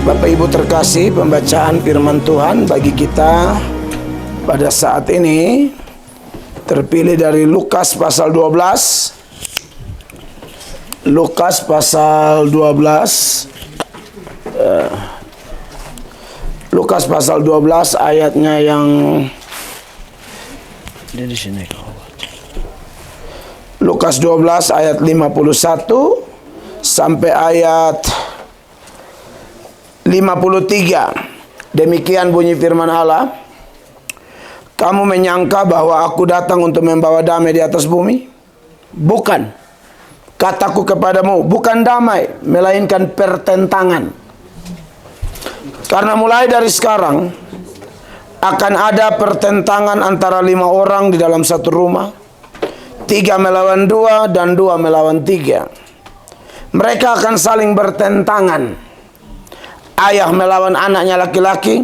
Bapak Ibu terkasih, pembacaan firman Tuhan bagi kita pada saat ini terpilih dari Lukas pasal 12. Lukas pasal 12. Lukas pasal 12 ayatnya yang di sini. Lukas 12 ayat 51 sampai ayat 53. Demikian bunyi firman Allah. Kamu menyangka bahwa aku datang untuk membawa damai di atas bumi? Bukan. Kataku kepadamu, bukan damai, melainkan pertentangan. Karena mulai dari sekarang akan ada pertentangan antara 5 orang di dalam satu rumah. 3 melawan 2 dan 2 melawan 3. Mereka akan saling bertentangan. Ayah melawan anaknya laki-laki,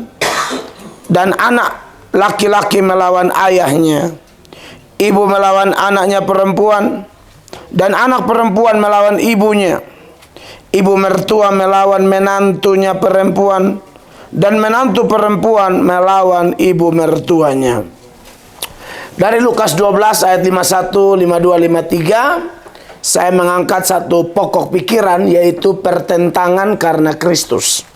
dan anak laki-laki melawan ayahnya. Ibu melawan anaknya perempuan, dan anak perempuan melawan ibunya. Ibu mertua melawan menantunya perempuan, dan menantu perempuan melawan ibu mertuanya. Dari Lukas 12 ayat 51, 52, 53, saya mengangkat satu pokok pikiran, yaitu pertentangan karena Kristus.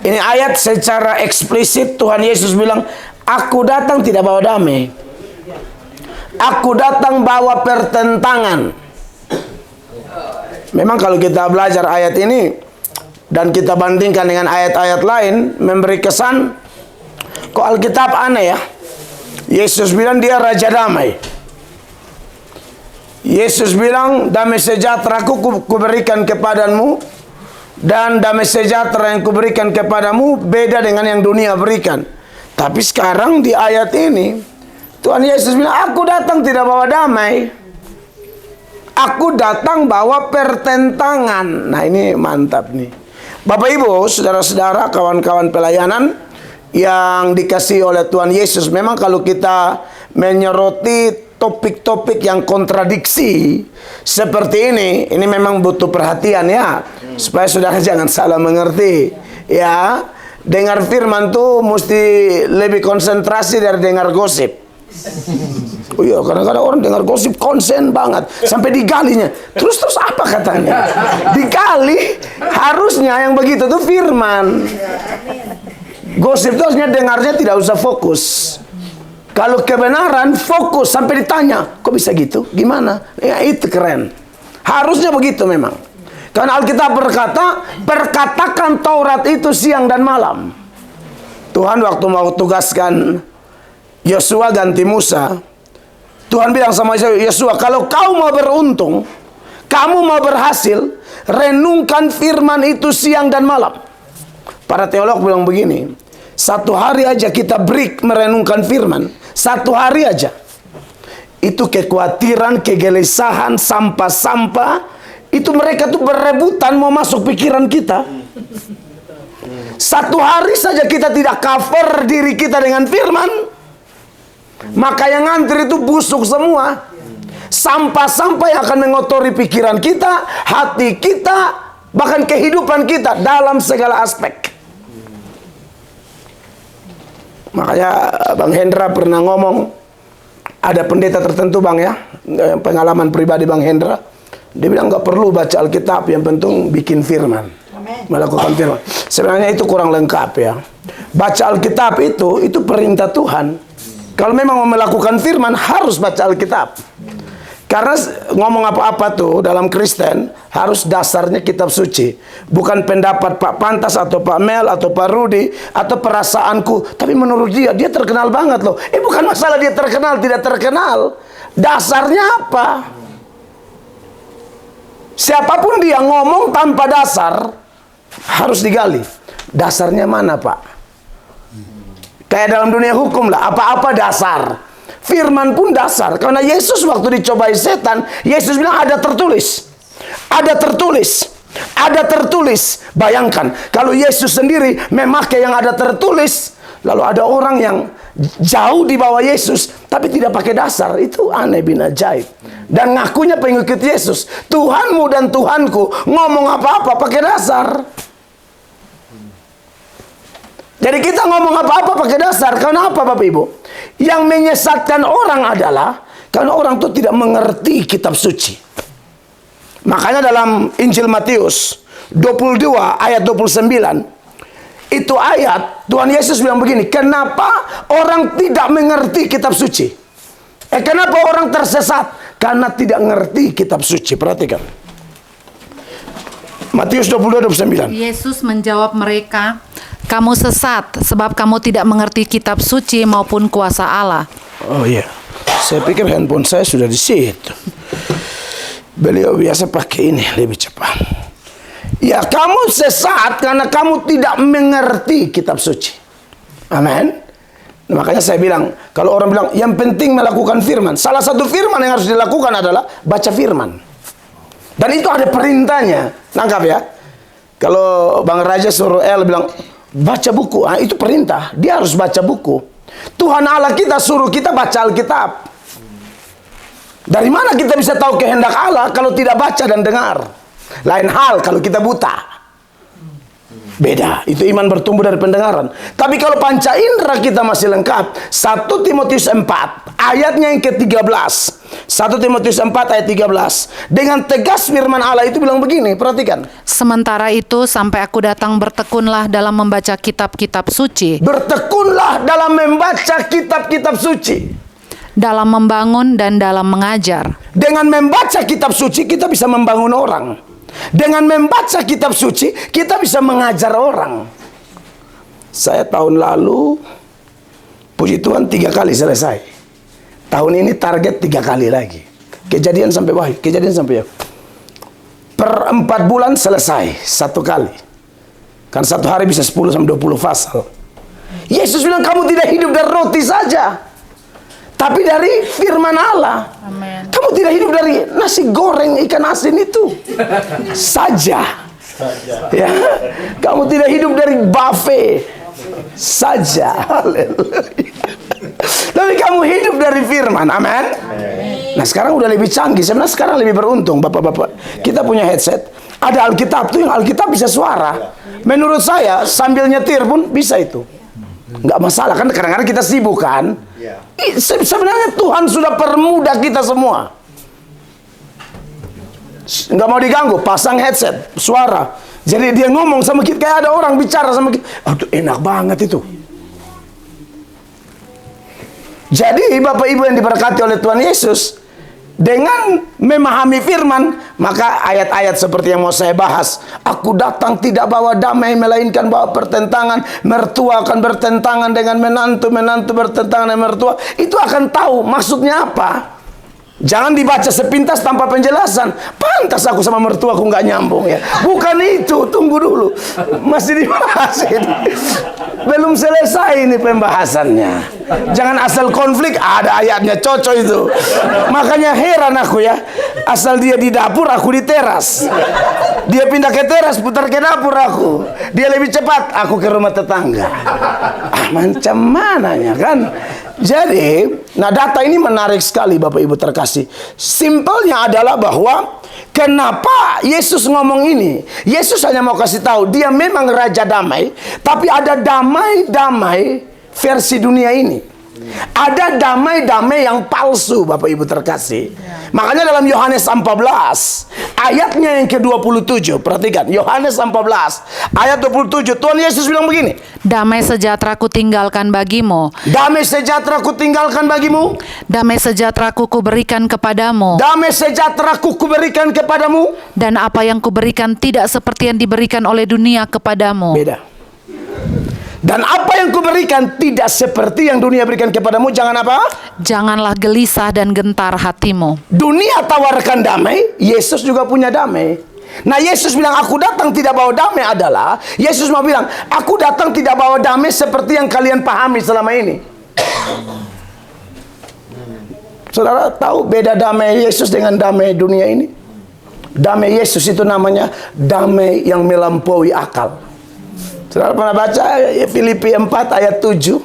Ini ayat secara eksplisit Tuhan Yesus bilang, aku datang tidak bawa damai. Aku datang bawa pertentangan. Memang kalau kita belajar ayat ini dan kita bandingkan dengan ayat-ayat lain, memberi kesan, kok Alkitab aneh ya. Yesus bilang dia Raja Damai. Yesus bilang, damai sejahtera kuberikan kepadamu, dan damai sejahtera yang kuberikan kepadamu beda dengan yang dunia berikan. Tapi sekarang di ayat ini Tuhan Yesus bilang, aku datang tidak bawa damai, aku datang bawa pertentangan. Nah ini mantap nih Bapak Ibu, saudara-saudara, kawan-kawan pelayanan yang dikasihi oleh Tuhan Yesus. Memang kalau kita menyoroti topik-topik yang kontradiksi seperti ini memang butuh perhatian ya, supaya saudara jangan salah mengerti ya. Dengar firman tuh mesti lebih konsentrasi dari dengar gosip. Oh iya, kadang-kadang orang dengar gosip konsen banget sampai digalinya. Terus apa katanya? Digali. Harusnya yang begitu tuh firman. Gosip tuh harusnya dengarnya tidak usah fokus. Kalau kebenaran fokus sampai ditanya, kok bisa gitu? Gimana? Ya itu keren. Harusnya begitu memang. Karena Alkitab berkata, perkatakan Taurat itu siang dan malam. Tuhan waktu mau tugaskan Yosua ganti Musa, Tuhan bilang sama Yosua, kalau kau mau beruntung, kamu mau berhasil, renungkan firman itu siang dan malam. Para teolog bilang begini, 1 hari aja kita break merenungkan firman, 1 hari aja, itu kekhawatiran, kegelisahan, sampah-sampah, itu mereka tuh berebutan mau masuk pikiran kita. 1 hari saja kita tidak cover diri kita dengan firman, maka yang ngantri itu busuk semua. Sampah-sampah yang akan mengotori pikiran kita, hati kita, bahkan kehidupan kita dalam segala aspek. Makanya Bang Hendra pernah ngomong, ada pendeta tertentu Bang ya, pengalaman pribadi Bang Hendra, dia bilang gak perlu baca Alkitab, yang penting bikin firman. Amen. Melakukan firman. Sebenarnya itu kurang lengkap ya. Baca Alkitab itu perintah Tuhan. Kalau memang mau melakukan firman, harus baca Alkitab. Karena ngomong apa-apa tuh dalam Kristen harus dasarnya kitab suci. Bukan pendapat Pak Pantas atau Pak Mel atau Pak Rudi atau perasaanku. Tapi menurut dia terkenal banget loh. Bukan masalah dia terkenal, tidak terkenal. Dasarnya apa? Siapapun dia ngomong tanpa dasar, harus digali. Dasarnya mana Pak? Kayak dalam dunia hukum lah, apa-apa dasar. Firman pun dasar. Karena Yesus waktu dicobai setan, Yesus bilang ada tertulis. Ada tertulis. Ada tertulis. Bayangkan, kalau Yesus sendiri memakai yang ada tertulis, lalu ada orang yang jauh di bawah Yesus, tapi tidak pakai dasar. Itu aneh bin ajaib. Dan ngakunya pengikut Yesus. Tuhanmu dan Tuhanku ngomong apa-apa pakai dasar. Jadi kita ngomong apa-apa pakai dasar. Kenapa Bapak Ibu? Yang menyesatkan orang adalah karena orang itu tidak mengerti kitab suci. Makanya dalam Injil Matius 22 ayat 29, itu ayat Tuhan Yesus bilang begini, kenapa orang tidak mengerti kitab suci? Kenapa orang tersesat? Karena tidak mengerti kitab suci. Perhatikan. Matius 22:29. Yesus menjawab mereka, kamu sesat sebab kamu tidak mengerti kitab suci maupun kuasa Allah. Oh iya, saya pikir handphone saya sudah di situ. Beliau biasa pakai ini lebih cepat. Ya, kamu sesat karena kamu tidak mengerti kitab suci. Amin. Makanya saya bilang, kalau orang bilang yang penting melakukan firman, salah satu firman yang harus dilakukan adalah baca firman. Dan itu ada perintahnya. Nangkap ya. Kalau Bang Raja suruh El bilang baca buku, itu perintah. Dia harus baca buku. Tuhan Allah kita suruh kita baca Alkitab. Dari mana kita bisa tahu kehendak Allah kalau tidak baca dan dengar? Lain hal kalau kita buta. Beda, itu iman bertumbuh dari pendengaran. Tapi kalau panca indera kita masih lengkap, 1 Timotius 4 ayatnya yang ke-13. 1 Timotius 4 ayat 13. Dengan tegas firman Allah itu bilang begini, perhatikan. Sementara itu sampai aku datang bertekunlah dalam membaca kitab-kitab suci. Bertekunlah dalam membaca kitab-kitab suci. Dalam membangun dan dalam mengajar. Dengan membaca kitab suci kita bisa membangun orang. Dengan membaca kitab suci kita bisa mengajar orang. Saya tahun lalu, puji Tuhan 3 kali selesai. Tahun ini target 3 kali lagi. Kejadian sampai Wahyu, kejadian sampai Wahyu. Per 4 bulan selesai 1 kali. Kan 1 hari bisa 10 sampai 20 pasal. Yesus bilang kamu tidak hidup dari roti saja, tapi dari firman Allah. Amen. Kamu tidak hidup dari nasi goreng ikan asin itu saja. Ya, kamu tidak hidup dari buffet saja. Haleluya. Tapi kamu hidup dari firman. Amin. Nah sekarang udah lebih canggih. Sebenarnya sekarang lebih beruntung bapak-bapak. Kita punya headset. Ada Alkitab tuh, yang Alkitab bisa suara. Menurut saya sambil nyetir pun bisa itu. Nggak masalah kan, kadang-kadang kita sibuk kan. Sebenarnya Tuhan sudah permudah kita semua. Nggak mau diganggu, pasang headset, suara. Jadi dia ngomong sama kita kayak ada orang bicara sama kita. Aduh enak banget itu. Jadi Bapak Ibu yang diberkati oleh Tuhan Yesus, dengan memahami firman, maka ayat-ayat seperti yang mau saya bahas, aku datang tidak bawa damai melainkan bawa pertentangan, mertua akan bertentangan dengan menantu, menantu bertentangan dengan mertua, itu akan tahu maksudnya apa. Jangan dibaca sepintas tanpa penjelasan. Pantas aku sama mertua aku nggak nyambung ya. Bukan itu, tunggu dulu. Masih dibahas ini. Belum selesai ini pembahasannya. Jangan asal konflik, ada ayatnya cocok itu. Makanya heran aku ya. Asal dia di dapur, aku di teras. Dia pindah ke teras, putar ke dapur aku. Dia lebih cepat, aku ke rumah tetangga. Macam mananya kan? Jadi, nah data ini menarik sekali Bapak Ibu terkasih. Simpelnya adalah bahwa kenapa Yesus ngomong ini? Yesus hanya mau kasih tahu dia memang Raja Damai, tapi ada damai-damai versi dunia ini. Ada damai-damai yang palsu Bapak Ibu terkasih. Makanya dalam Yohanes 14 ayatnya yang ke-27, perhatikan Yohanes 14 ayat 27, Tuhan Yesus bilang begini, damai sejahtera ku tinggalkan bagimu. Damai sejahtera ku tinggalkan bagimu. Damai sejahtera ku berikan kepadamu. Damai sejahtera ku berikan kepadamu. Dan apa yang kuberikan tidak seperti yang diberikan oleh dunia kepadamu. Beda. Dan apa yang kuberikan tidak seperti yang dunia berikan kepadamu. Jangan apa? Janganlah gelisah dan gentar hatimu. Dunia tawarkan damai, Yesus juga punya damai. Nah Yesus bilang aku datang tidak bawa damai adalah, Yesus mau bilang aku datang tidak bawa damai seperti yang kalian pahami selama ini. Saudara tahu beda damai Yesus dengan damai dunia ini? Damai Yesus itu namanya damai yang melampaui akal. Saudara pernah baca Filipi 4 ayat 7?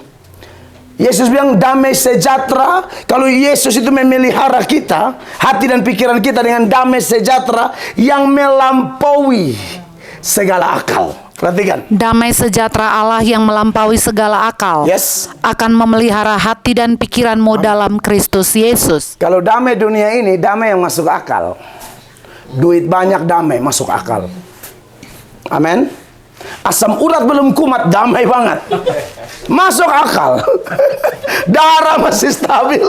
Yesus bilang damai sejahtera. Kalau Yesus itu memelihara kita, hati dan pikiran kita dengan damai sejahtera yang melampaui segala akal. Perhatikan. Damai sejahtera Allah yang melampaui segala akal Yes. akan memelihara hati dan pikiranmu dalam Kristus Yesus. Kalau damai dunia ini, damai yang masuk akal. Duit banyak, damai masuk akal. Amin. Asam urat belum kumat, damai banget. Masuk akal. Darah masih stabil.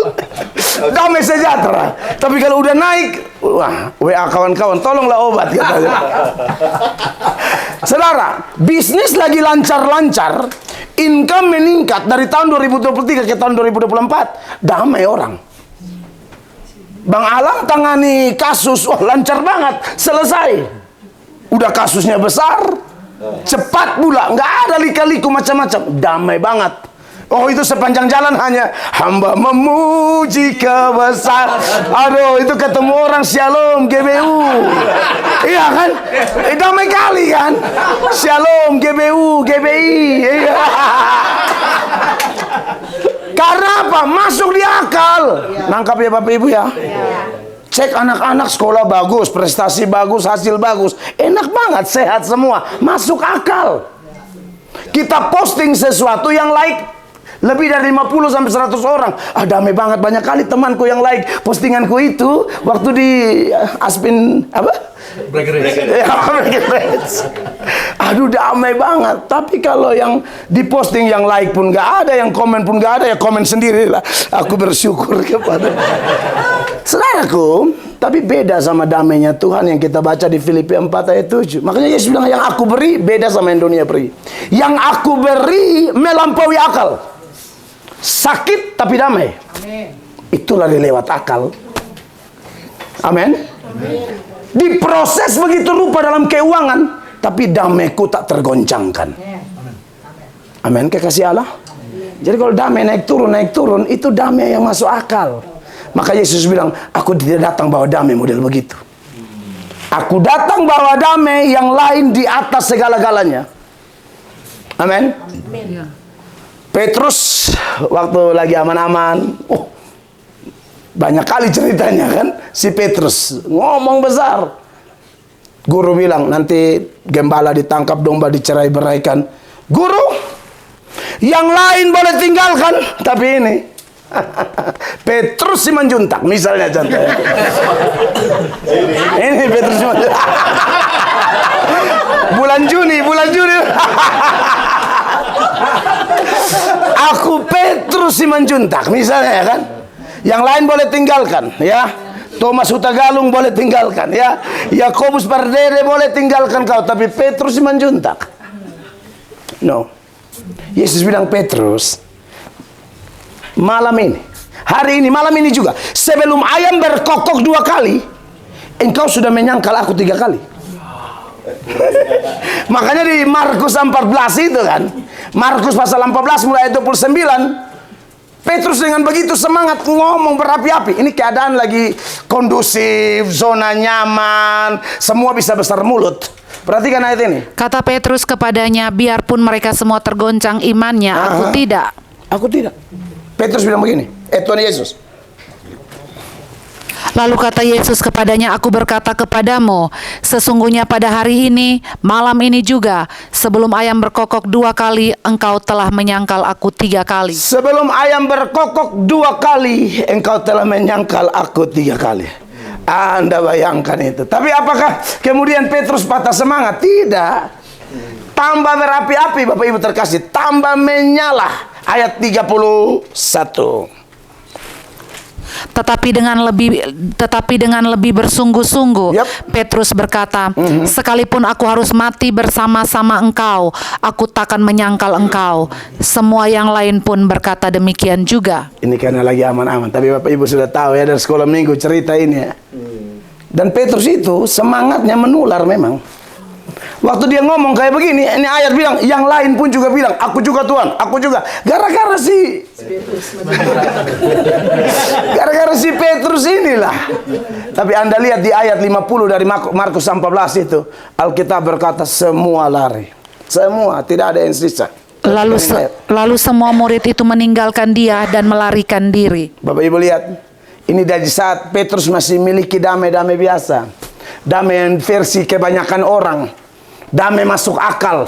Damai sejahtera. Tapi kalau udah naik, wah, WA kawan-kawan, tolonglah obat katanya. Saudara, bisnis lagi lancar-lancar, income meningkat dari tahun 2023 ke tahun 2024, damai orang. Bang Alam tangani kasus, wah lancar banget, selesai. Udah kasusnya besar, cepat pula, nggak ada lika-liku macam-macam, damai banget. Oh, itu sepanjang jalan hanya hamba memuji kebesaran. Aduh, itu ketemu orang Shalom GBU. Iya kan? Damai kali kan? Shalom GBU GBI. Iya. Karena apa? Masuk di akal. Nangkap ya Bapak Ibu ya. Cek anak-anak sekolah bagus, prestasi bagus, hasil bagus. Enak banget, sehat semua. Masuk akal. Kita posting sesuatu yang like lebih dari 50 sampai 100 orang. Ah, damai banget, banyak kali temanku yang like postinganku itu waktu di Aspin apa? Black Race. Aduh, damai banget. Tapi kalau yang diposting yang like pun nggak ada, yang komen pun nggak ada, ya komen sendirilah. Aku bersyukur kepada saudaraku. Tapi beda sama damainya Tuhan yang kita baca di Filipi 4 ayat 7. Makanya Yesus bilang, yang aku beri beda sama yang dunia beri. Yang aku beri melampaui akal. Sakit tapi damai. Amin. Itulah lewat akal. Amin. Diproses begitu rupa dalam keuangan, tapi damaiku tak tergoncangkan. Amin. Kekasih Allah. Jadi kalau damai naik turun, itu damai yang masuk akal. Maka Yesus bilang, aku tidak datang bawa damai model begitu. Aku datang bawa damai yang lain di atas segala-galanya. Amin. Petrus waktu lagi aman-aman, banyak kali ceritanya kan, si Petrus ngomong besar. Guru bilang, nanti gembala ditangkap, domba dicerai-beraikan. Guru, yang lain boleh tinggalkan, tapi ini Petrus Simanjuntak misalnya contohnya. Ini Petrus Simanjuntak. bulan Juni. Aku Petrus Simanjuntak misalnya ya kan. Yang lain boleh tinggalkan ya. Thomas Hutagalung boleh tinggalkan ya. Yakobus Pardede boleh tinggalkan kau, tapi Petrus Simanjuntak no. Yesus bilang, Petrus, malam ini, hari ini, malam ini juga, sebelum ayam berkokok 2 kali, engkau sudah menyangkal aku 3 kali. Makanya di Markus 14 itu kan, Markus pasal 14 mulai ayat 29, Petrus dengan begitu semangat ngomong berapi-api. Ini keadaan lagi kondusif, zona nyaman, semua bisa besar mulut. Perhatikan ayat ini. Kata Petrus kepadanya, biarpun mereka semua tergoncang imannya, aku tidak. Aku tidak. Petrus bilang begini, Tuhan Yesus. Lalu kata Yesus kepadanya, aku berkata kepadamu, sesungguhnya pada hari ini, malam ini juga, sebelum ayam berkokok 2 kali, engkau telah menyangkal aku 3 kali. Sebelum ayam berkokok 2 kali, engkau telah menyangkal aku 3 kali. Anda bayangkan itu. Tapi apakah kemudian Petrus patah semangat? Tidak. Tambah berapi-api, Bapak Ibu terkasih. Tambah menyala. Ayat 31. Tetapi dengan lebih bersungguh-sungguh, Petrus berkata, sekalipun aku harus mati bersama-sama engkau, aku takkan menyangkal engkau. Semua yang lain pun berkata demikian juga. Ini karena lagi aman-aman. Tapi Bapak Ibu sudah tahu ya dari sekolah minggu cerita ini ya. Dan Petrus itu semangatnya menular memang. Waktu dia ngomong kayak begini, ini ayat bilang, yang lain pun juga bilang, aku juga Tuhan, aku juga. Gara-gara si Petrus inilah. Tapi Anda lihat di ayat 50 dari Markus 14 itu, Alkitab berkata semua lari. Semua, tidak ada yang sisa. Lalu semua murid itu meninggalkan dia dan melarikan diri. Bapak Ibu lihat, ini dari saat Petrus masih memiliki damai-damai biasa. Damai yang versi kebanyakan orang. damai masuk akal.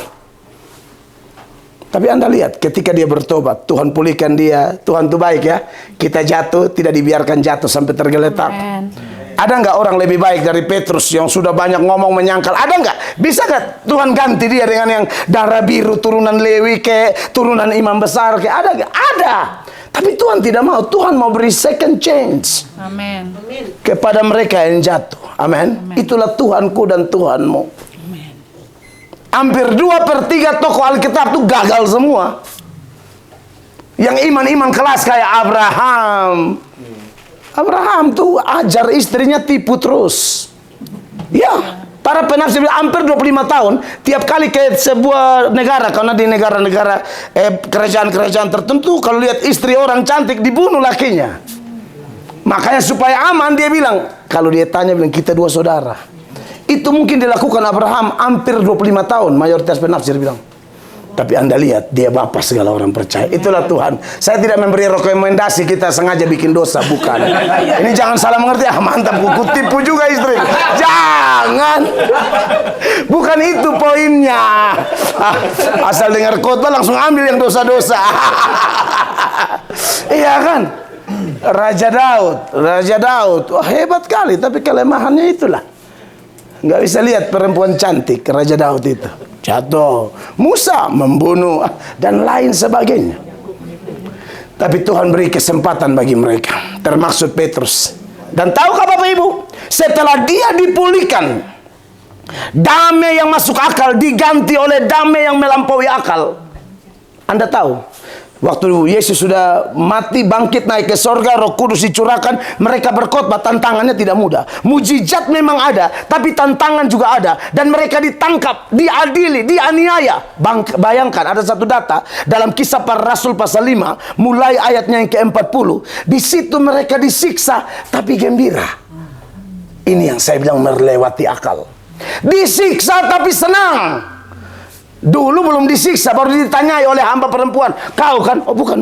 Tapi Anda lihat, ketika dia bertobat, Tuhan pulihkan dia. Tuhan itu baik ya. Kita jatuh, tidak dibiarkan jatuh sampai tergeletak. Amen. Ada nggak orang lebih baik dari Petrus yang sudah banyak ngomong menyangkal? Ada nggak? Bisa nggak Tuhan ganti dia dengan yang darah biru, turunan Lewi turunan imam besar Ada nggak? Ada. Tapi Tuhan tidak mau. Tuhan mau beri second chance. Amin. Kepada mereka yang jatuh. Amin. Itulah Tuhanku dan Tuhanmu. Hampir 2/3 tokoh Alkitab itu gagal semua. Yang iman-iman kelas kayak Abraham. Abraham tuh ajar istrinya tipu terus. Ya, para penafsir bilang hampir 25 tahun. Tiap kali ke sebuah negara, karena di negara-negara kerajaan-kerajaan tertentu, kalau lihat istri orang cantik dibunuh lakinya. Makanya supaya aman dia bilang, kalau dia tanya bilang kita 2 saudara. Itu mungkin dilakukan Abraham hampir 25 tahun, mayoritas penafsir bilang. Tapi Anda lihat, dia Bapa segala orang percaya. Itulah Tuhan. Saya tidak memberi rekomendasi kita sengaja bikin dosa, bukan. Ini jangan salah mengerti. Mantap, kuku tipu juga istri. Jangan. Bukan itu poinnya. Asal dengar khotbah langsung ambil yang dosa-dosa. Iya kan? Raja Daud. Wah, hebat kali, tapi kelemahannya itulah. Nggak bisa lihat perempuan cantik, Raja Daud itu jatuh, Musa membunuh, dan lain sebagainya. Tapi Tuhan beri kesempatan bagi mereka, termasuk Petrus. Dan tahukah Bapak Ibu, setelah dia dipulihkan, damai yang masuk akal diganti oleh damai yang melampaui akal. Anda tahu, waktu Yesus sudah mati, bangkit, naik ke sorga, Roh Kudus dicurahkan, mereka berkhotbah, tantangannya tidak mudah. Mujizat memang ada, tapi tantangan juga ada. Dan mereka ditangkap, diadili, dianiaya. Bayangkan, ada satu data, dalam Kisah Para Rasul pasal 5, mulai ayatnya yang ke-40, di situ mereka disiksa, tapi gembira. Ini yang saya bilang melewati akal. Disiksa tapi senang. Dulu belum disiksa, baru ditanyai oleh hamba perempuan. Kau kan? Oh bukan.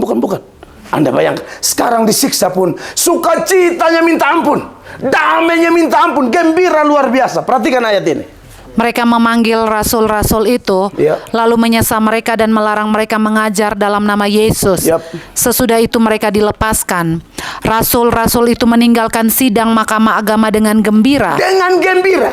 Anda bayangkan, sekarang disiksa pun sukacitanya minta ampun, damainya minta ampun, gembira luar biasa. Perhatikan ayat ini. Mereka memanggil rasul-rasul itu, lalu menyesa mereka dan melarang mereka mengajar dalam nama Yesus. Sesudah itu mereka dilepaskan. Rasul-rasul itu meninggalkan sidang mahkamah agama dengan gembira. Dengan gembira.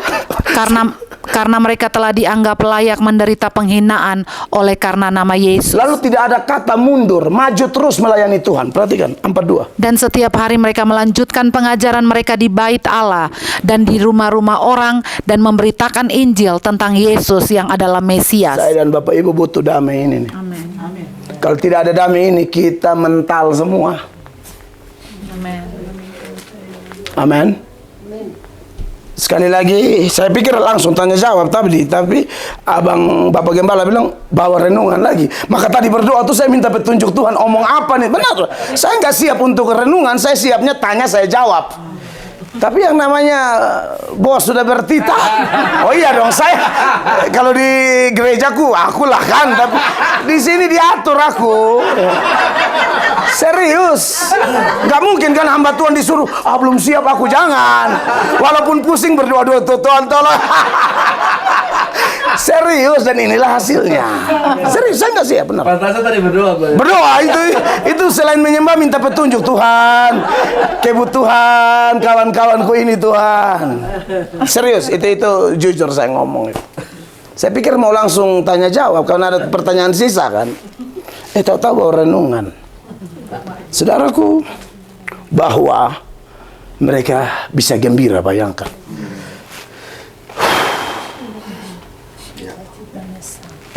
Karena mereka telah dianggap layak menderita penghinaan oleh karena nama Yesus. Lalu tidak ada kata mundur, maju terus melayani Tuhan. Perhatikan 42. Dan setiap hari mereka melanjutkan pengajaran mereka di bait Allah dan di rumah-rumah orang dan memberitakan Injil tentang Yesus yang adalah Mesias. Saya dan Bapak Ibu butuh damai ini nih. Amin. Kalau tidak ada damai ini, kita mental semua. Amin. Sekali lagi, saya pikir langsung tanya jawab tapi abang Bapak Gembala bilang bawa renungan lagi. Maka tadi berdoa tuh saya minta petunjuk Tuhan, omong apa nih? Benar, saya nggak siap untuk renungan, saya siapnya tanya, saya jawab. Tapi yang namanya bos sudah bertitah. Oh iya dong, saya kalau di gerejaku akulah kan, tapi di sini diatur aku. Serius, nggak mungkin kan hamba Tuhan disuruh, belum siap aku, jangan. Walaupun pusing berdoa-doa, Tuhan tolong. Serius, dan inilah hasilnya. Serius, saya nggak siap, benar. Pantasnya tadi berdoa. Berdoa itu selain menyembah minta petunjuk Tuhan, kebutuhan kawan-kawanku ini Tuhan. Serius, itu jujur saya ngomong itu. Saya pikir mau langsung tanya jawab karena ada pertanyaan sisa kan. Tahu-tahu bawa renungan. Saudaraku, bahwa mereka bisa gembira, bayangkan.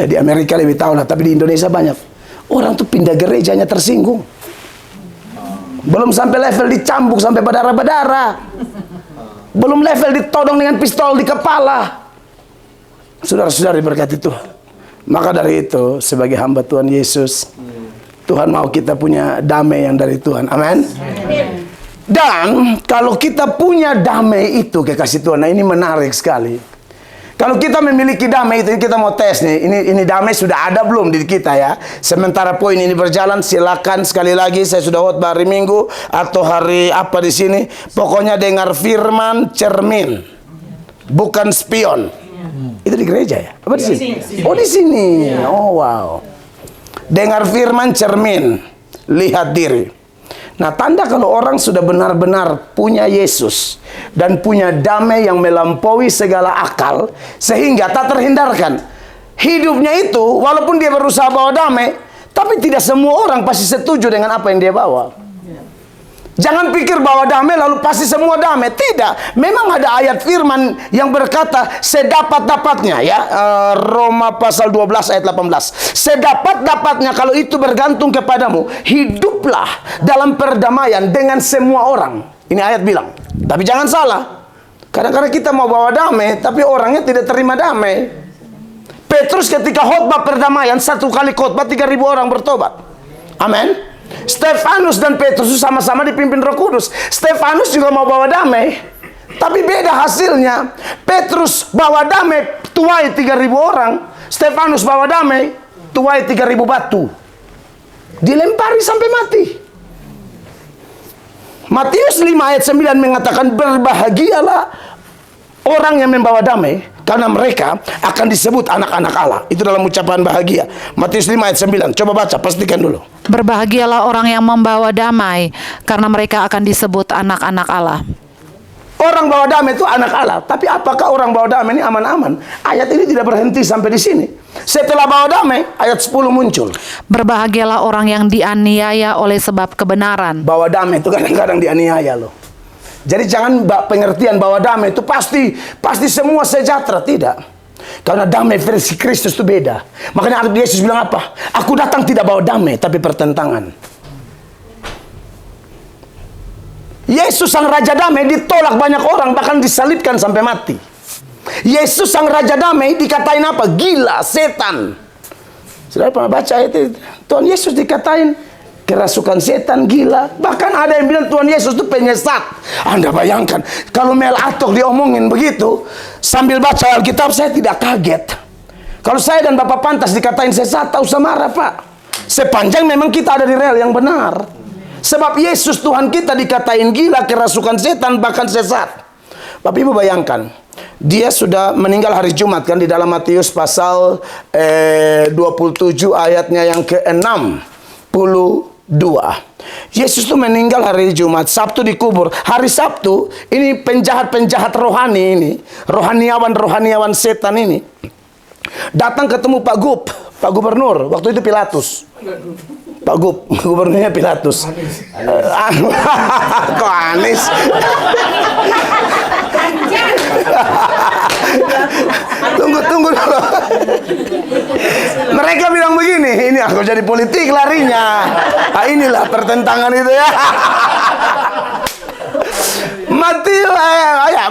Di Amerika lebih tahu lah, tapi di Indonesia banyak orang tuh pindah gerejanya tersinggung. Belum sampai level dicambuk sampai berdarah-berdarah. Belum level ditodong dengan pistol di kepala. Saudara-saudara diberkati Tuhan. Maka dari itu, sebagai hamba Tuhan Yesus, Tuhan mau kita punya damai yang dari Tuhan. Amin. Dan kalau kita punya damai itu, kekasih Tuhan, nah ini menarik sekali. Kalau kita memiliki damai itu, kita mau tes nih, ini damai sudah ada belum di kita ya? Sementara poin ini berjalan, silakan sekali lagi, saya sudah khotbah hari Minggu atau hari apa di sini, pokoknya dengar firman, cermin, bukan spion. Itu di gereja ya? Apa di sini? Oh di sini. Oh wow. Dengar firman cermin, lihat diri. Nah, tanda kalau orang sudah benar-benar punya Yesus dan punya damai yang melampaui segala akal, sehingga tak terhindarkan. Hidupnya itu, walaupun dia berusaha bawa damai, tapi tidak semua orang pasti setuju dengan apa yang dia bawa. Jangan pikir bahwa damai lalu pasti semua damai. Tidak. Memang ada ayat firman yang berkata sedapat-dapatnya ya. Roma pasal 12 ayat 18. Sedapat-dapatnya kalau itu bergantung kepadamu, hiduplah dalam perdamaian dengan semua orang. Ini ayat bilang. Tapi jangan salah. Kadang-kadang kita mau bawa damai, tapi orangnya tidak terima damai. Petrus ketika khotbah perdamaian, 1 kali khotbah 3.000 orang bertobat. Amin. Stefanus dan Petrus sama-sama dipimpin Roh Kudus. Stefanus juga mau bawa damai, tapi beda hasilnya. Petrus bawa damai, tuai 3.000 orang. Stefanus bawa damai, tuai 3.000 batu. Dilempari sampai mati. Matius 5 ayat 9 mengatakan, berbahagialah orang yang membawa damai, karena mereka akan disebut anak-anak Allah. Itu dalam ucapan bahagia. Matius 5 ayat 9. Coba baca, pastikan dulu. Berbahagialah orang yang membawa damai, karena mereka akan disebut anak-anak Allah. Orang bawa damai itu anak Allah. Tapi apakah orang bawa damai ini aman-aman? Ayat ini tidak berhenti sampai di sini. Setelah bawa damai, ayat 10 muncul. Berbahagialah orang yang dianiaya oleh sebab kebenaran. Bawa damai itu kadang-kadang dianiaya loh. Jadi jangan pengertian bahwa damai itu pasti semua sejahtera. Tidak. Karena damai versi Kristus itu beda. Makanya Yesus bilang apa? Aku datang tidak bawa damai, tapi pertentangan. Yesus sang Raja Damai ditolak banyak orang, bahkan disalibkan sampai mati. Yesus sang Raja Damai dikatain apa? Gila, setan. Saudara pernah baca itu? Tuhan Yesus dikatain kerasukan setan, gila. Bahkan ada yang bilang Tuhan Yesus itu penyesat. Anda bayangkan, kalau Mel Atok diomongin begitu, sambil baca Alkitab saya tidak kaget. Kalau saya dan Bapak Pantas dikatain sesat, tak usah marah Pak. Sepanjang memang kita ada di rel yang benar. Sebab Yesus Tuhan kita dikatain gila, kerasukan setan, bahkan sesat. Bapak Ibu bayangkan, dia sudah meninggal hari Jumat kan, di dalam Matius pasal 27 ayatnya yang ke-62. Yesus itu meninggal hari Jumat, Sabtu dikubur. Hari Sabtu, ini penjahat-penjahat rohani ini, rohaniawan setan ini, datang ketemu Pak Gubernur, waktu itu Pilatus. Pak Gubernurnya Pilatus. Kok Anies? Tunggu dulu. Mereka bilang begini, ini aku jadi politik larinya. Nah, inilah pertentangan itu ya.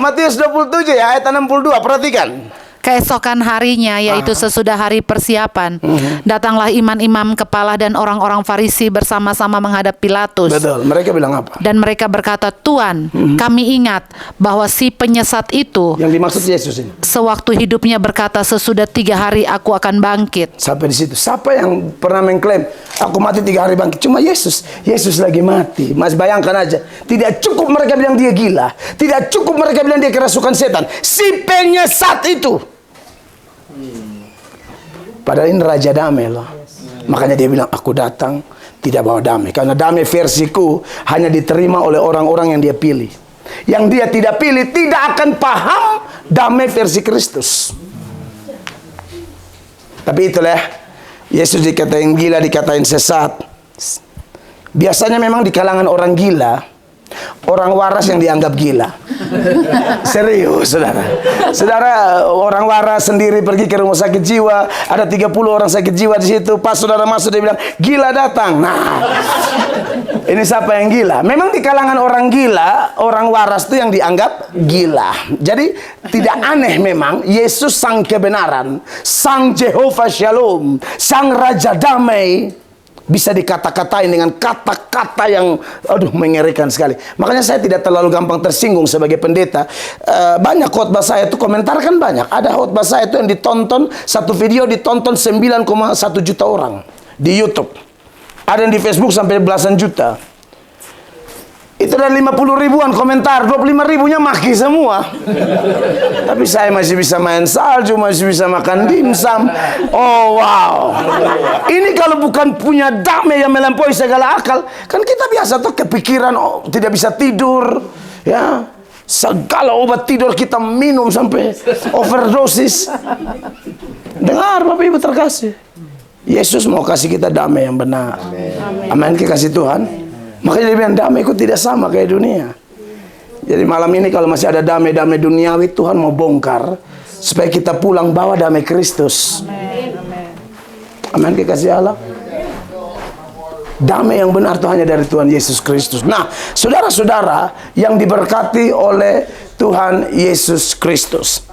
Matius 27 ya, ayat 62, perhatikan. Keesokan harinya, yaitu sesudah hari persiapan, datanglah imam-imam kepala dan orang-orang Farisi bersama-sama menghadap Pilatus. Betul, mereka bilang apa? Dan mereka berkata, Tuan, kami ingat bahwa si penyesat itu, yang dimaksud Yesus ini, sewaktu hidupnya berkata, sesudah 3 hari aku akan bangkit. Sampai di situ. Siapa yang pernah mengklaim aku mati 3 hari bangkit? Cuma Yesus. Yesus lagi mati. Mas bayangkan aja. Tidak cukup mereka bilang dia gila. Tidak cukup mereka bilang dia kerasukan setan. Si penyesat itu, padahal ini Raja Damai loh. Makanya dia bilang, aku datang tidak bawa damai. Karena damai versiku hanya diterima oleh orang-orang yang dia pilih. Yang dia tidak pilih tidak akan paham damai versi Kristus. Tapi itulah, Yesus dikatain gila, dikatain sesat. Biasanya memang di kalangan orang gila, orang waras yang dianggap gila. Serius, saudara. Saudara, orang waras sendiri pergi ke rumah sakit jiwa, ada 30 orang sakit jiwa di situ. Pas saudara masuk, dia bilang, gila datang. Nah, ini siapa yang gila? Memang di kalangan orang gila, orang waras itu yang dianggap gila. Jadi tidak aneh memang Yesus sang kebenaran, sang Jehovah Shalom, sang Raja Damai, bisa dikata-katain dengan kata-kata yang mengerikan sekali. Makanya saya tidak terlalu gampang tersinggung sebagai pendeta. Banyak khotbah saya itu komentar kan banyak. Ada khotbah saya itu yang ditonton, satu video ditonton 9,1 juta orang di YouTube. Ada yang di Facebook sampai belasan juta. Itu ada 50 ribuan komentar, 25 ribunya maki semua. Tapi saya masih bisa main salju, masih bisa makan dimsum. Oh wow. Ini kalau bukan punya damai yang melampaui segala akal, kan kita biasa tuh kepikiran, oh, tidak bisa tidur, ya. Segala obat tidur kita minum sampai overdosis. Dengar Bapak Ibu terkasih, Yesus mau kasih kita damai yang benar. Amin. Kasih Tuhan. Makanya dia bilang damai itu tidak sama kayak dunia. Jadi malam ini kalau masih ada damai-damai duniawi, Tuhan mau bongkar supaya kita pulang bawa damai Kristus. Amin. Kasih Allah. Damai yang benar itu hanya dari Tuhan Yesus Kristus. Nah, saudara-saudara yang diberkati oleh Tuhan Yesus Kristus,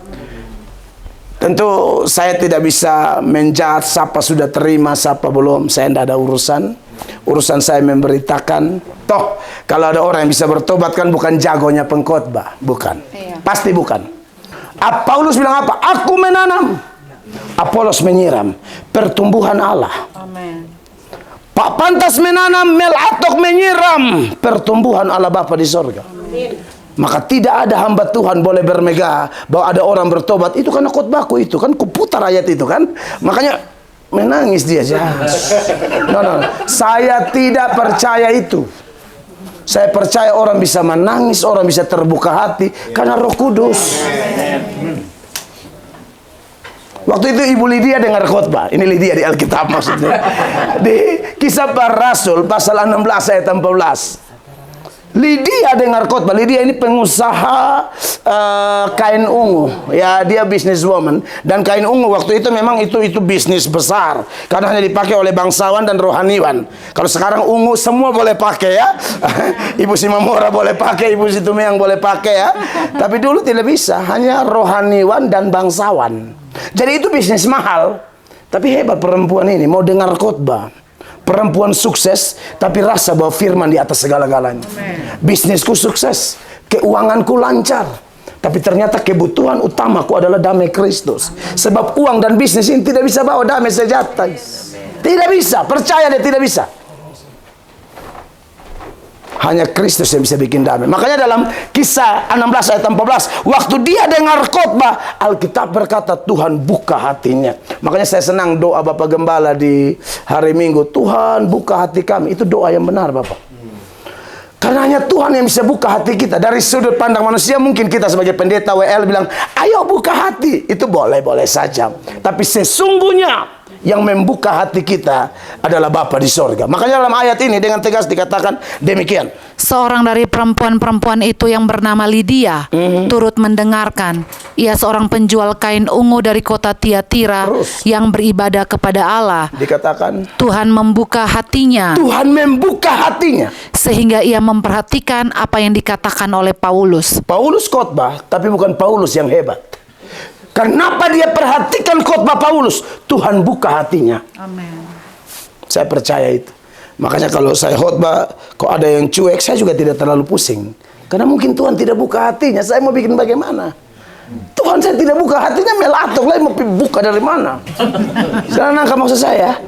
tentu saya tidak bisa menjudge siapa sudah terima, siapa belum. Saya tidak ada urusan. Urusan saya memberitakan. Toh, kalau ada orang yang bisa bertobat kan bukan jagonya pengkhotbah, bukan. Iya. Pasti bukan. Paulus bilang apa? Aku menanam, Apolos menyiram, pertumbuhan Allah. Amen. Pak pantas menanam, Melatok menyiram, pertumbuhan Allah Bapa di sorga. Amen. Maka tidak ada hamba Tuhan boleh bermegah bahwa ada orang bertobat. Itu karena khotbahku itu kan, kuputar ayat itu kan. Makanya menangis dia. No. Saya tidak percaya itu. Saya percaya orang bisa menangis, orang bisa terbuka hati karena Roh Kudus. Waktu itu Ibu Lydia dengar khotbah. Ini Lydia di Alkitab maksudnya. Di Kisah Para Rasul pasal 16 ayat 14. Lydia dengar khotbah. Lydia ini pengusaha kain ungu, ya, dia businesswoman. Dan kain ungu waktu itu memang itu bisnis besar karena hanya dipakai oleh bangsawan dan rohaniwan. Kalau sekarang ungu semua boleh pakai, ya. Ibu Simamora boleh pakai, Ibu Situmeang boleh pakai, ya. Tapi dulu tidak bisa, hanya rohaniwan dan bangsawan. Jadi itu bisnis mahal. Tapi hebat perempuan ini mau dengar khotbah. Perempuan sukses, tapi rasa bahwa firman di atas segala-galanya. Bisnisku sukses, keuanganku lancar, tapi ternyata kebutuhan utamaku adalah damai Kristus. Sebab uang dan bisnis ini tidak bisa bawa damai sejahtera. Tidak bisa, percaya deh, tidak bisa. Hanya Kristus yang bisa bikin damai. Makanya dalam Kisah 16 ayat 14, waktu dia dengar khotbah, Alkitab berkata Tuhan buka hatinya. Makanya saya senang doa Bapak Gembala di hari Minggu, Tuhan buka hati kami. Itu doa yang benar Bapak. Karena hanya Tuhan yang bisa buka hati kita. Dari sudut pandang manusia mungkin kita sebagai pendeta WL bilang, ayo buka hati. Itu boleh-boleh saja. Tapi sesungguhnya yang membuka hati kita adalah Bapa di sorga. Makanya dalam ayat ini dengan tegas dikatakan demikian. Seorang dari perempuan-perempuan itu yang bernama Lydia turut mendengarkan. Ia seorang penjual kain ungu dari kota Tiatira yang beribadah kepada Allah. Dikatakan Tuhan membuka hatinya. Tuhan membuka hatinya. Sehingga ia memperhatikan apa yang dikatakan oleh Paulus. Paulus khotbah, tapi bukan Paulus yang hebat. Kenapa dia perhatikan khotbah Paulus? Tuhan buka hatinya. Amin. Saya percaya itu. Makanya kalau saya khotbah, kok ada yang cuek, saya juga tidak terlalu pusing. Karena mungkin Tuhan tidak buka hatinya. Saya mau bikin bagaimana? Tuhan saya tidak buka hatinya, Melatok lah mau buka dari mana? Saya nangkap maksud saya.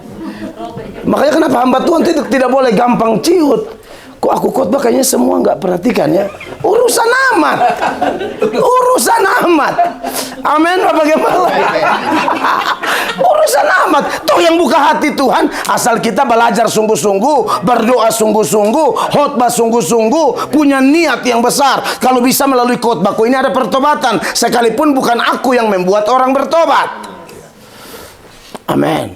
Makanya kenapa hamba Tuhan tidak boleh gampang ciut. Kok aku khotbah kayaknya semua nggak perhatikan, ya? Urusan amat. Urusan amat. Amin Bapak Gembala. Urusan amat. Toh yang buka hati Tuhan, asal kita belajar sungguh-sungguh, berdoa sungguh-sungguh, khotbah sungguh-sungguh, punya niat yang besar. Kalau bisa melalui khotbahku ini ada pertobatan, sekalipun bukan aku yang membuat orang bertobat. Amin.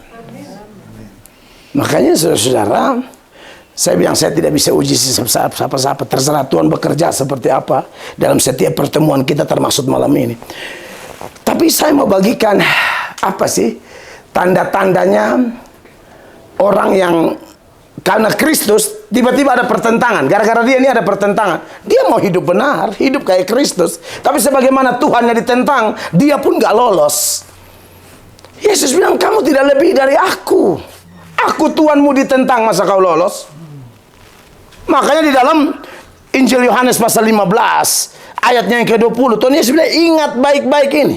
Makanya saudara-saudara, saya bilang saya tidak bisa uji siapa-siapa. Terserah Tuhan bekerja seperti apa dalam setiap pertemuan kita termasuk malam ini. Tapi saya mau bagikan apa sih tanda-tandanya orang yang karena Kristus tiba-tiba ada pertentangan. Gara-gara dia ini ada pertentangan. Dia mau hidup benar, hidup kayak Kristus. Tapi sebagaimana Tuhannya ditentang, dia pun gak lolos. Yesus bilang, kamu tidak lebih dari aku. Aku Tuhanmu ditentang, masa kau lolos? Makanya di dalam Injil Yohanes pasal 15 ayatnya yang ke-20, Tuhan Yesus bilang, ingat baik-baik ini.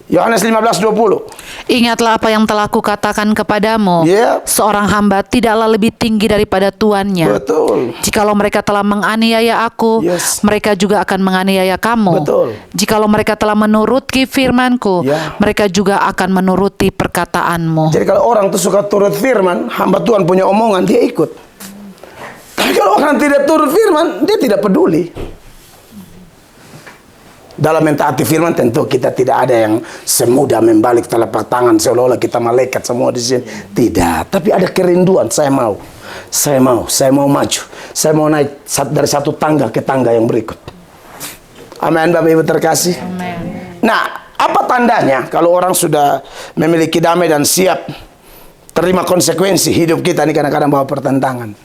Yohanes 15:20. Ingatlah apa yang telah kukatakan kepadamu. Yep. Seorang hamba tidaklah lebih tinggi daripada tuannya. Betul. Jikalau mereka telah menganiaya aku, Yes. mereka juga akan menganiaya kamu. Betul. Jikalau mereka telah menuruti firman-Ku, Ya. mereka juga akan menuruti perkataanmu. Jadi kalau orang tuh suka turut firman, hamba Tuhan punya omongan, dia ikut. Tapi kalau orang tidak turut firman, dia tidak peduli. Dalam mentaati firman tentu kita tidak ada yang semudah membalik telapak tangan seolah-olah kita malaikat semua di sini. Tidak, tapi ada kerinduan. Saya mau maju. Saya mau naik dari satu tangga ke tangga yang berikut. Amin, Bapak Ibu terkasih. Amen. Nah, apa tandanya kalau orang sudah memiliki damai dan siap terima konsekuensi hidup kita ini kadang-kadang bawa pertentangan.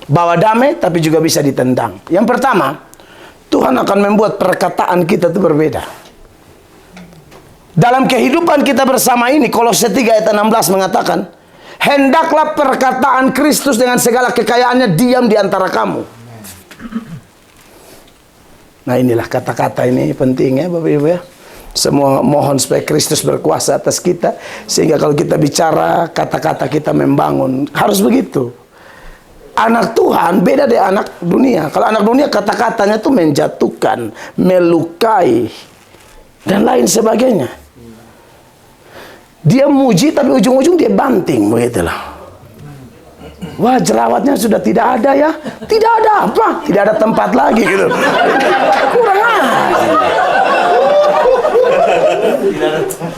Bawa damai tapi juga bisa ditentang. Yang pertama, Tuhan akan membuat perkataan kita itu berbeda. Dalam kehidupan kita bersama ini, Kolose 3 ayat 16 mengatakan, hendaklah perkataan Kristus dengan segala kekayaannya diam di antara kamu. Nah, inilah kata-kata ini penting ya Bapak Ibu ya. Semua mohon supaya Kristus berkuasa atas kita, sehingga kalau kita bicara, kata-kata kita membangun. Harus begitu. Anak Tuhan beda dari anak dunia. Kalau anak dunia kata-katanya tuh menjatuhkan, melukai, dan lain sebagainya. Dia muji tapi ujung-ujung dia banting, begitulah. Wah, jerawatnya sudah tidak ada ya. Tidak ada apa? Tidak ada tempat lagi gitu. Kurang ajar.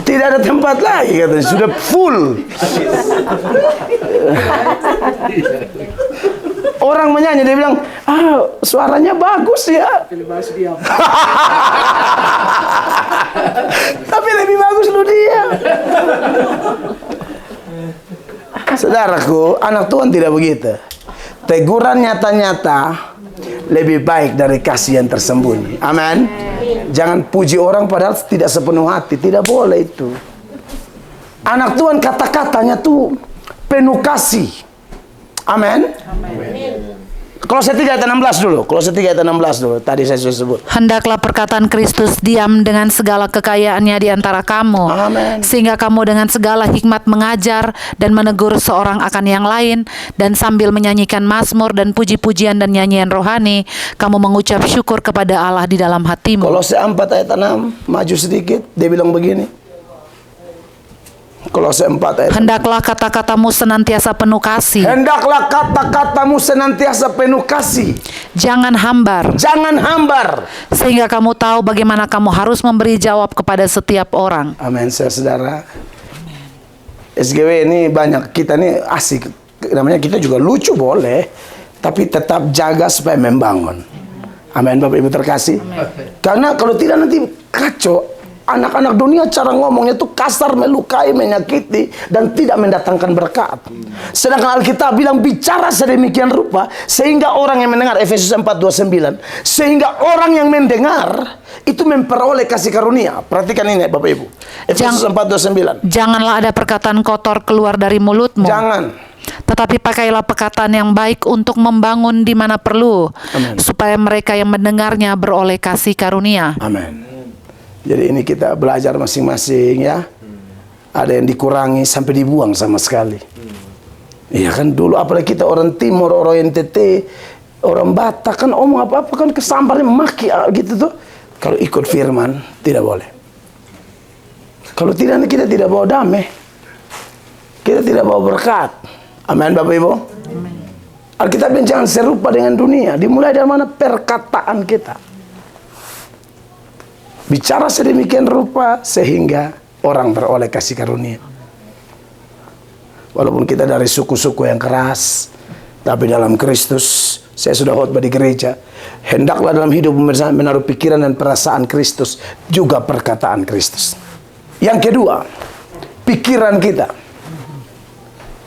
Tidak ada tempat lagi katanya, sudah full. Orang menyanyi, dia bilang, suaranya bagus ya. Tapi lebih bagus lu dia. Saudaraku, anak Tuhan tidak begitu. Teguran nyata-nyata lebih baik dari kasih yang tersembunyi. Amin. Jangan puji orang padahal tidak sepenuh hati. Tidak boleh itu. Anak Tuhan kata-katanya tuh penuh kasih. Amin. Kolose 3 ayat 16 dulu. Kolose 3 ayat 16 dulu. Tadi saya sudah sebut. Hendaklah perkataan Kristus diam dengan segala kekayaannya di antara kamu. Amin. Sehingga kamu dengan segala hikmat mengajar dan menegur seorang akan yang lain. Dan sambil menyanyikan mazmur dan puji-pujian dan nyanyian rohani, kamu mengucap syukur kepada Allah di dalam hatimu. Kolose 4 ayat 6. Maju sedikit. Dia bilang begini. Kolose 4 ayat 6. Hendaklah kata-katamu senantiasa penuh kasih. Hendaklah kata-katamu senantiasa penuh kasih. Jangan hambar. Jangan hambar. Sehingga kamu tahu bagaimana kamu harus memberi jawab kepada setiap orang. Amin, saudara. SGW ini banyak, kita ini asik. Namanya kita juga lucu boleh, tapi tetap jaga supaya membangun. Amin, Bapak Ibu terkasih. Karena kalau tidak nanti kacau. Anak-anak dunia cara ngomongnya itu kasar, melukai, menyakiti, dan tidak mendatangkan berkat. Sedangkan Alkitab bilang bicara sedemikian rupa sehingga orang yang mendengar, Efesus 4:29, sehingga orang yang mendengar itu memperoleh kasih karunia. Perhatikan ini Bapak Ibu. Efesus 4:29. Janganlah ada perkataan kotor keluar dari mulutmu. Jangan. Tetapi pakailah perkataan yang baik untuk membangun di mana perlu. Amin. Supaya mereka yang mendengarnya beroleh kasih karunia. Amin. Jadi ini kita belajar masing-masing ya. Ada yang dikurangi sampai dibuang sama sekali. Iya kan dulu apalagi kita orang Timur, orang NTT, orang Batak kan omong apa-apa kan kesambarnya maki gitu tuh. Kalau ikut firman tidak boleh. Kalau tidak kita tidak bawa damai. Kita tidak bawa berkat. Amin Bapak Ibu. Alkitab bilang jangan serupa dengan dunia. Dimulai dari mana? Perkataan kita. Bicara sedemikian rupa sehingga orang beroleh kasih karunia. Walaupun kita dari suku-suku yang keras, tapi dalam Kristus, saya sudah khotbah di gereja, hendaklah dalam hidup menaruh pikiran dan perasaan Kristus, juga perkataan Kristus. Yang kedua, pikiran kita.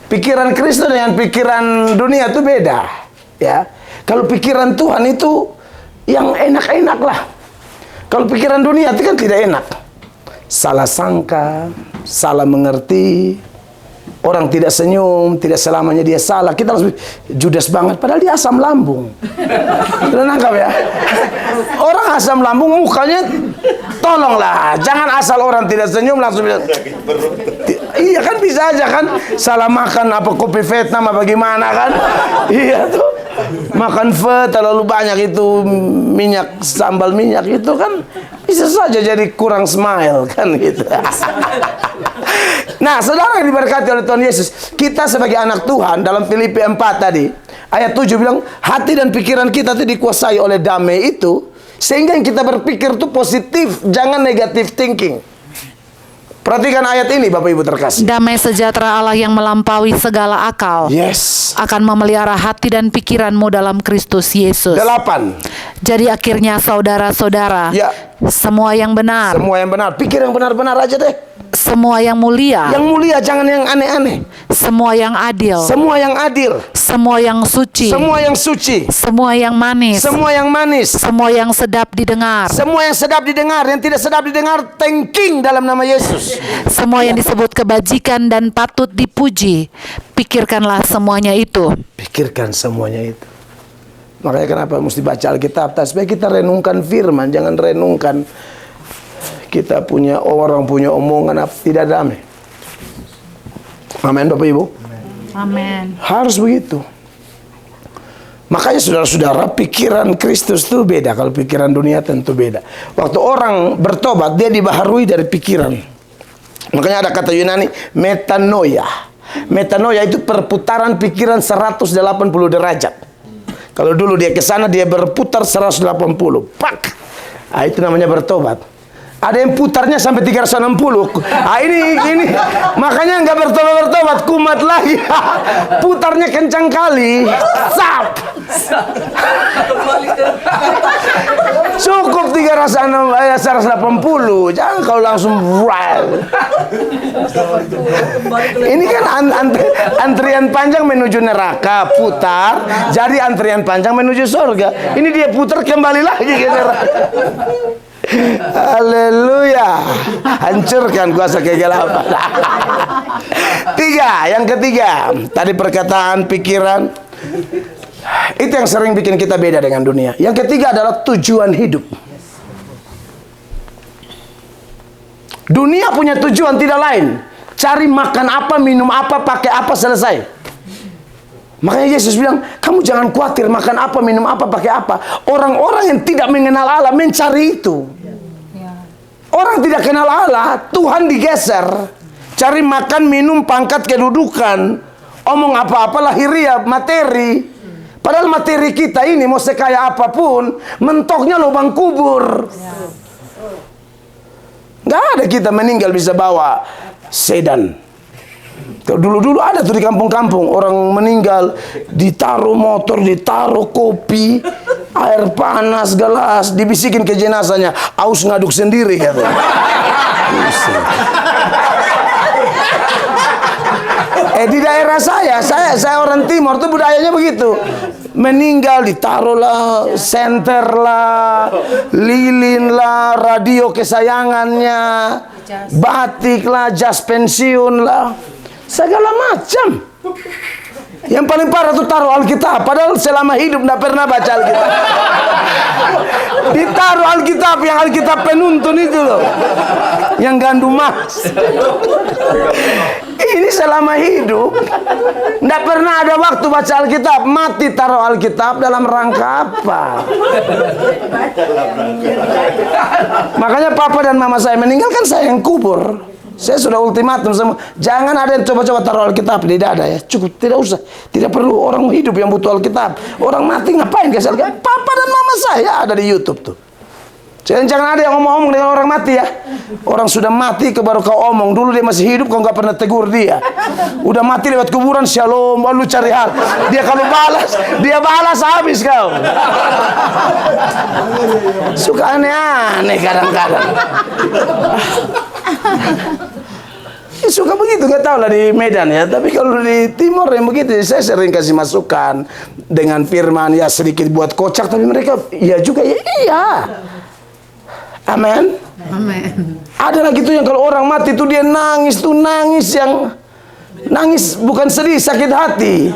Pikiran Kristus dengan pikiran dunia itu beda, ya. Kalau pikiran Tuhan itu yang enak-enak lah. Kalau pikiran dunia itu kan tidak enak. Salah sangka, salah mengerti, orang tidak senyum, tidak selamanya dia salah. Kita harus judes banget, padahal dia asam lambung. Sudah nangkap ya? Orang asam lambung mukanya Tolonglah, jangan asal orang tidak senyum langsung bilang. Iya kan, bisa aja kan, salah makan apa kopi Vietnam apa gimana kan? Iya tuh, makan terlalu banyak itu minyak, sambal minyak itu kan bisa saja jadi kurang smile kan gitu. Nah, saudara yang diberkati oleh Tuhan Yesus, kita sebagai anak Tuhan dalam Filipi 4 tadi ayat 7 bilang, hati dan pikiran kita itu dikuasai oleh damai itu, sehingga yang kita berpikir itu positif, jangan negative thinking. Perhatikan ayat ini Bapak Ibu terkasih. Damai sejahtera Allah yang melampaui segala akal akan memelihara hati dan pikiranmu dalam Kristus Yesus. 8. Jadi akhirnya saudara-saudara, semua yang benar, pikir yang benar-benar aja deh. Semua yang mulia, jangan yang aneh-aneh. Semua yang adil, semua yang suci, semua yang manis, semua yang sedap didengar, yang tidak sedap didengar, thanking dalam nama Yesus. Semua yang disebut kebajikan dan patut dipuji, pikirkanlah semuanya itu. Pikirkan semuanya itu. Makanya kenapa mesti baca Alkitab? Supaya kita renungkan firman, jangan renungkan kita punya orang punya omongan tidak damai. Amin Bapak Ibu. Amin. Harus begitu. Makanya saudara-saudara, pikiran Kristus itu beda. Kalau pikiran dunia tentu beda. Waktu orang bertobat, dia dibaharui dari pikiran. Makanya ada kata Yunani metanoia. Metanoia itu perputaran pikiran 180 derajat. Kalau dulu dia ke sana, dia berputar 180. Pak. Nah, itu namanya bertobat. Ada yang putarnya sampai 360. Ah, ini makanya nggak bertobat, kumat lagi. Putarnya kencang kali. Sap. Cukup 180. Jangan kalau langsung ini kan antrian panjang menuju neraka, putar. Jadi antrian panjang menuju surga. Ini dia putar kembali lagi ke neraka. Haleluya. Hancurkan kuasa kegelapan. 3, yang ketiga, tadi perkataan, pikiran. Itu yang sering bikin kita beda dengan dunia. Yang ketiga adalah tujuan hidup. Dunia punya tujuan tidak lain, cari makan apa, minum apa, pakai apa, selesai. Makanya Yesus bilang, kamu jangan khawatir makan apa, minum apa, pakai apa. Orang-orang yang tidak mengenal Allah mencari itu. Orang tidak kenal Allah, Tuhan digeser. Cari makan, minum, pangkat, kedudukan. Omong apa-apa, lahiriah, materi. Padahal materi kita ini mau sekaya apapun, mentoknya lubang kubur. Nggak ada kita meninggal bisa bawa sedan. Dulu-dulu ada tuh di kampung-kampung, orang meninggal ditaruh motor, ditaruh kopi, air panas, gelas, dibisikin ke jenazahnya, aus ngaduk sendiri katanya. Di daerah saya orang Timur tuh budayanya begitu. Meninggal ditaruh lah, senter lah, lilin lah, radio kesayangannya, batik lah, jas pensiun lah, segala macam. Yang paling parah tuh taruh Alkitab, padahal selama hidup tidak pernah baca Alkitab. Ditaruh Alkitab, yang Alkitab penuntun itu loh, yang gandum mas. Ini selama hidup tidak pernah ada waktu baca Alkitab. Mati taruh Alkitab dalam rangka apa? Makanya papa dan mama saya meninggal kan saya yang kubur. Saya sudah ultimatum semua. Jangan ada yang coba-coba taruh Alkitab di dada ya. Cukup, tidak usah. Tidak perlu orang hidup yang butuh Alkitab. Orang mati ngapain kasih Alkitab? Papa dan mama saya ada di YouTube tuh. Jangan ada yang ngomong-ngomong dengan orang mati ya. Orang sudah mati ke baru kau omong. Dulu dia masih hidup kau nggak pernah tegur dia. Udah mati lewat kuburan, shalom, lalu cari hal. Dia kalau balas, dia balas habis kau. Suka aneh-aneh kadang-kadang. Suka begitu, nggak tahu lah di Medan ya. Tapi kalau di Timur yang begitu, saya sering kasih masukan dengan firman ya, sedikit buat kocak, tapi mereka ya juga ya iya. Amin. Amin. Ada lagi tuh yang kalau orang mati tuh dia nangis tuh, nangis yang Nangis bukan sedih, sakit hati.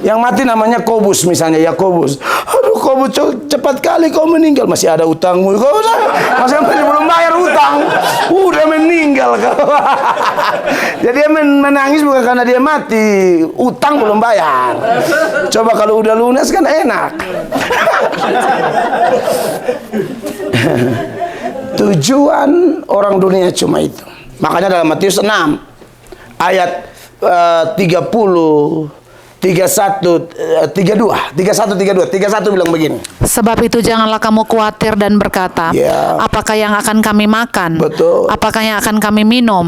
Yang mati namanya Kobus misalnya, Yakobus. Aduh Kobus, cepat kali kau meninggal. Masih ada utangmu. Kau masih belum bayar utang. Udah meninggal kau. Jadi dia menangis bukan karena dia mati, utang belum bayar. Coba kalau udah lunas kan enak. Tujuan orang dunia cuma itu. Makanya dalam Matius 6 ayat 30, 31, 32 bilang begini. Sebab itu janganlah kamu khawatir dan berkata, apakah yang akan kami makan? Betul. Apakah yang akan kami minum?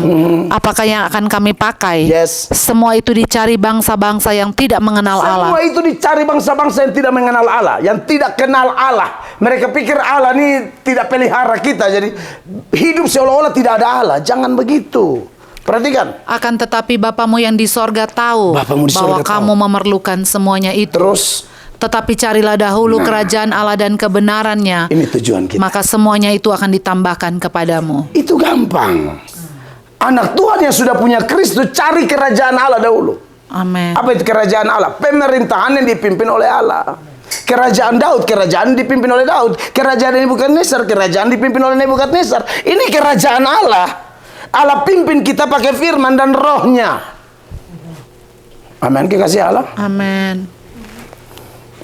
Apakah yang akan kami pakai? Semua itu dicari bangsa-bangsa yang tidak mengenal Allah. Semua itu dicari bangsa-bangsa yang tidak mengenal Allah, yang tidak kenal Allah. Mereka pikir Allah ini tidak pelihara kita, jadi hidup seolah-olah tidak ada Allah. Jangan begitu. Perhatikan. Akan tetapi Bapamu yang di sorga tahu bahwa kamu memerlukan semuanya itu. Terus, tetapi carilah dahulu kerajaan Allah dan kebenarannya. Ini tujuan kita. Maka semuanya itu akan ditambahkan kepadamu. Itu gampang. Anak Tuhan yang sudah punya Kristus, cari kerajaan Allah dahulu. Amin. Apa itu kerajaan Allah? Pemerintahan yang dipimpin oleh Allah. Kerajaan Daud, kerajaan dipimpin oleh Daud. Kerajaan Nebukadnezar, kerajaan dipimpin oleh Nebukadnezar. Ini kerajaan Allah. Allah pimpin kita pakai firman dan rohnya. Amin, kekasih Allah. Amin.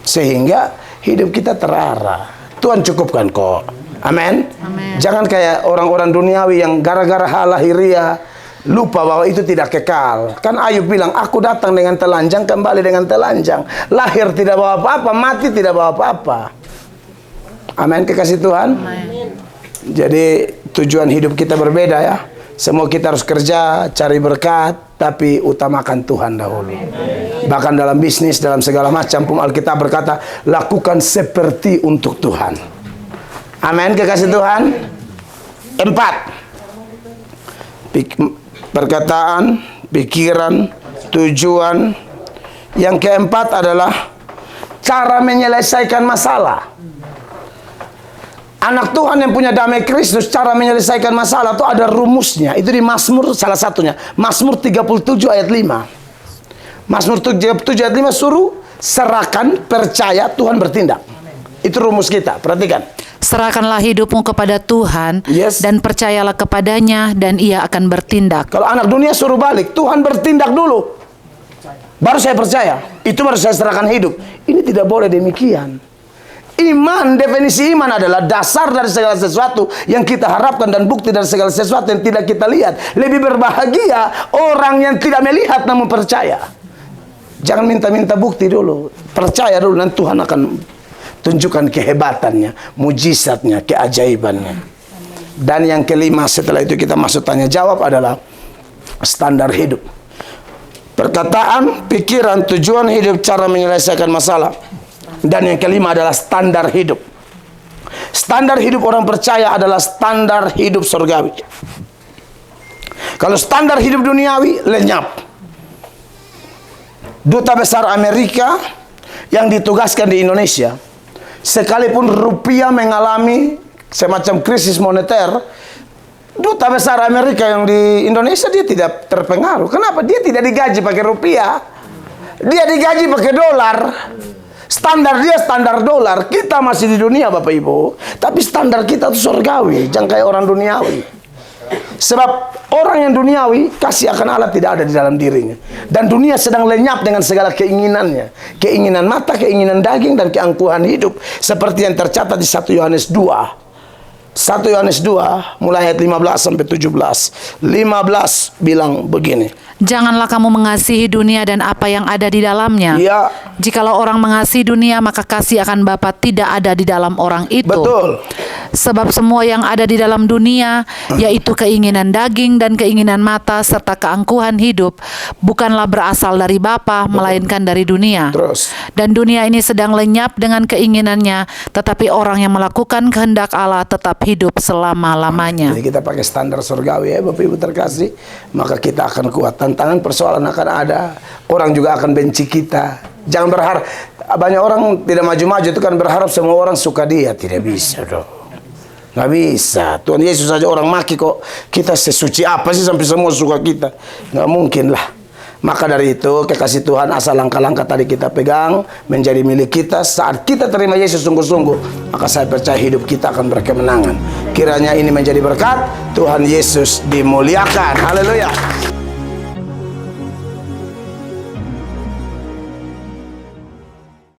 Sehingga hidup kita terarah. Tuhan cukupkan kok. Amin. Jangan kayak orang-orang duniawi yang gara-gara hal lahiriah lupa bahwa itu tidak kekal. Kan Ayub bilang, aku datang dengan telanjang, kembali dengan telanjang. Lahir tidak bawa apa-apa, mati tidak bawa apa-apa. Amin, kekasih Tuhan. Amin. Jadi tujuan hidup kita berbeda ya. Semua kita harus kerja, cari berkat, tapi utamakan Tuhan dahulu. Bahkan dalam bisnis, dalam segala macam pun Alkitab berkata, lakukan seperti untuk Tuhan. Amin, kekasih Tuhan. 4. Perkataan, pikiran, tujuan. Yang keempat adalah cara menyelesaikan masalah. Anak Tuhan yang punya damai Kristus, cara menyelesaikan masalah itu ada rumusnya. Itu di Mazmur salah satunya. Mazmur 37 ayat 5. Mazmur 37 ayat 5 suruh serahkan, percaya, Tuhan bertindak. Itu rumus kita, perhatikan. Serahkanlah hidupmu kepada Tuhan dan percayalah kepadanya dan ia akan bertindak. Kalau anak dunia suruh balik, Tuhan bertindak dulu. Baru saya percaya, itu baru saya serahkan hidup. Ini tidak boleh demikian. Iman, definisi iman adalah dasar dari segala sesuatu yang kita harapkan dan bukti dari segala sesuatu yang tidak kita lihat. Lebih berbahagia orang yang tidak melihat namun percaya. Jangan minta-minta bukti dulu. Percaya dulu, dan Tuhan akan tunjukkan kehebatannya, mujizatnya, keajaibannya. Dan yang kelima, setelah itu kita masuk tanya jawab, adalah standar hidup. Perkataan, pikiran, tujuan hidup, cara menyelesaikan masalah. Dan yang kelima adalah standar hidup. Standar hidup orang percaya adalah standar hidup surgawi. Kalau standar hidup duniawi, lenyap. Duta besar Amerika yang ditugaskan di Indonesia, sekalipun rupiah mengalami semacam krisis moneter, duta besar Amerika yang di Indonesia dia tidak terpengaruh. Kenapa? Dia tidak digaji pakai rupiah. Dia digaji pakai dolar. Standar dia standar dolar. Kita masih di dunia Bapak Ibu, tapi standar kita itu surgawi, jangan kayak orang duniawi. Sebab orang yang duniawi, kasih akan Allah tidak ada di dalam dirinya. Dan dunia sedang lenyap dengan segala keinginannya. Keinginan mata, keinginan daging, dan keangkuhan hidup. Seperti yang tercatat di 1 Yohanes 2. 1 Yohanes 2 mulai ayat 15 sampai 17. 15 bilang begini. Janganlah kamu mengasihi dunia dan apa yang ada di dalamnya. Ya. Jikalau orang mengasihi dunia, maka kasih akan Bapa tidak ada di dalam orang itu. Betul. Sebab semua yang ada di dalam dunia, yaitu keinginan daging dan keinginan mata serta keangkuhan hidup, bukanlah berasal dari Bapa, melainkan dari dunia. Terus. Dan dunia ini sedang lenyap dengan keinginannya, tetapi orang yang melakukan kehendak Allah tetap hidup selama-lamanya. Jadi kita pakai standar surgawi ya Bapak Ibu terkasih, maka kita akan kuat. Tantangan persoalan akan ada. Orang juga akan benci kita. Jangan berharap, banyak orang tidak maju-maju itu kan berharap semua orang suka dia. Tidak bisa dong. Nggak bisa. Tuhan Yesus saja orang maki kok. Kita sesuci apa sih sampai semua suka kita? Nggak mungkin lah. Maka dari itu, kekasih Tuhan, asal langkah-langkah tadi kita pegang menjadi milik kita. Saat kita terima Yesus sungguh-sungguh, maka saya percaya hidup kita akan berkemenangan. Kiranya ini menjadi berkat. Tuhan Yesus dimuliakan. Haleluya.